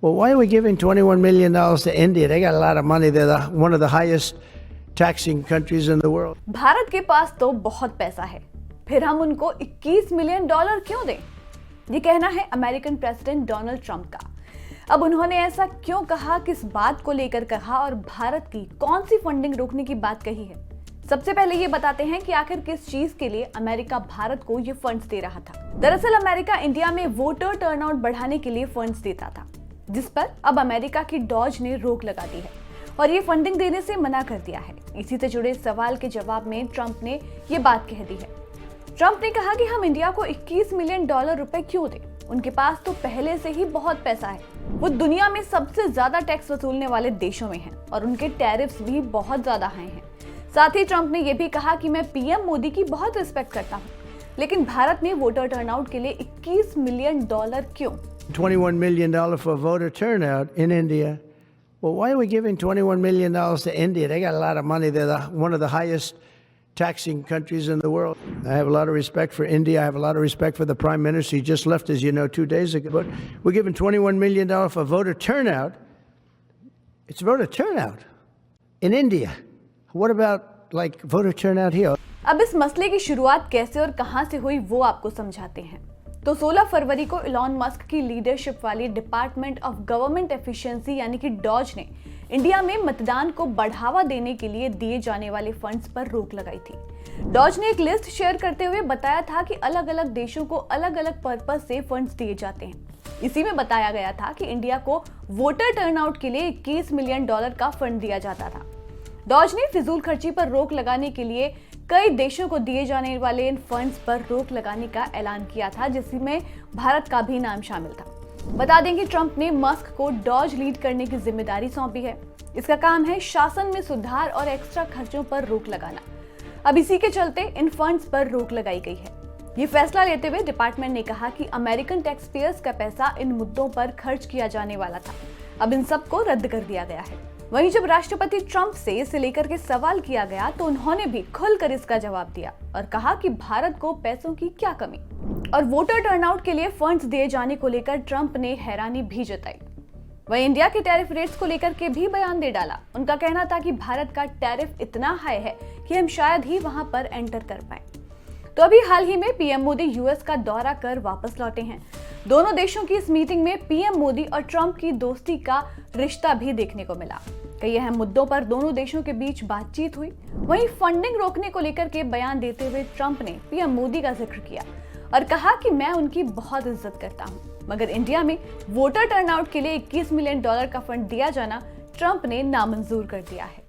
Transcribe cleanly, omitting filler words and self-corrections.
Well, why are we giving $21 million to India? They got a lot of money. They're one of the highest taxing countries in the world. Bharat के पास तो बहुत पैसा है, फिर हम उनको $21 मिलियन क्यों दें? ये कहना है अमेरिकन प्रेसिडेंट डोनाल्ड ट्रंप का। अब उन्होंने ऐसा क्यों कहा, किस बात को लेकर कहा और भारत की कौन सी फंडिंग रोकने की बात कही है? सबसे पहले ये बताते हैं कि आखिर किस चीज के लिए अमेरिका भारत को ये फंड्स दे रहा था। दरअसल अमेरिका इंडिया में वोटर टर्नआउट बढ़ाने के लिए फंड्स देता था, जिस पर अब अमेरिका की डॉज ने रोक लगा दी है और ये फंडिंग देने से मना कर दिया है। इसी से जुड़े सवाल के जवाब में ट्रंप ने ये बात कह दी है। ट्रंप ने कहा कि हम इंडिया को $21 मिलियन रुपए क्यों दें? उनके पास तो पहले से ही बहुत पैसा है। वो दुनिया में सबसे ज्यादा टैक्स वसूलने वाले देशों में हैं और उनके टैरिफ्स भी बहुत ज्यादा हाई हैं। साथ ही ट्रंप ने यह भी कहा कि मैं पीएम मोदी की बहुत रिस्पेक्ट करता हूँ, लेकिन भारत में वोटर टर्नआउट के लिए $21 मिलियन क्यों? $21 million for voter turnout in India. Well, why are we giving $21 million to India? They got a lot of money. They're one of the highest taxing countries in the world. I have a lot of respect for India. I have a lot of respect for the Prime Minister. He just left, as you know, 2 days ago. But we're giving $21 million for voter turnout. It's voter turnout in India. What about like voter turnout here? अब इस मसले की शुरुआत कैसे और कहां से हुई वो आपको समझाते हैं। तो 16 फरवरी को इलॉन मस्क की लीडरशिप वाली डिपार्टमेंट ऑफ गवर्नमेंट एफिशिएंसी यानी कि डॉज ने इंडिया में मतदान को बढ़ावा देने के लिए दिए जाने वाले फंड्स पर रोक लगाई थी। डॉज ने एक लिस्ट शेयर करते हुए बताया था कि अलग अलग देशों को अलग अलग पर्पस से फंड्स दिए जाते हैं। इसी में बताया गया था कि इंडिया को वोटर टर्नआउट के लिए $21 मिलियन का फंड दिया जाता था। डॉज ने फिजूल खर्ची पर रोक लगाने के लिए कई देशों को दिए जाने वाले इन फंड्स पर रोक लगाने का ऐलान किया था, जिसमें भारत का भी नाम शामिल था। बता दें कि ट्रंप ने मस्क को डॉज लीड करने की जिम्मेदारी सौंपी है। इसका काम है शासन में सुधार और एक्स्ट्रा खर्चों पर रोक लगाना। अब इसी के चलते इन फंड्स पर रोक लगाई गई है। ये फैसला लेते हुए डिपार्टमेंट ने कहा कि अमेरिकन टैक्स पेयर्स का पैसा इन मुद्दों पर खर्च किया जाने वाला था, अब इन सब को रद्द कर दिया गया है। वहीं जब राष्ट्रपति ट्रंप से इसे लेकर के सवाल किया गया तो उन्होंने भी खुलकर इसका जवाब दिया और कहा कि भारत को पैसों की क्या कमी। और वोटर टर्नआउट के लिए फंड्स दिए जाने को लेकर ट्रंप ने हैरानी भी जताई। वहीं इंडिया के टैरिफ रेट्स को लेकर के भी बयान दे डाला। उनका कहना था कि भारत का टैरिफ इतना हाई है कि हम शायद ही वहां पर एंटर कर पाए। तो अभी हाल ही में पीएम मोदी यूएस का दौरा कर वापस लौटे हैं। दोनों देशों की इस मीटिंग में पीएम मोदी और ट्रंप की दोस्ती का रिश्ता भी देखने को मिला। कई अहम मुद्दों पर दोनों देशों के बीच बातचीत हुई। वहीं फंडिंग रोकने को लेकर के बयान देते हुए ट्रंप ने पीएम मोदी का जिक्र किया और कहा कि मैं उनकी बहुत इज्जत करता हूं, मगर इंडिया में वोटर टर्नआउट के लिए $21 मिलियन का फंड दिया जाना ट्रंप ने नामंजूर कर दिया है।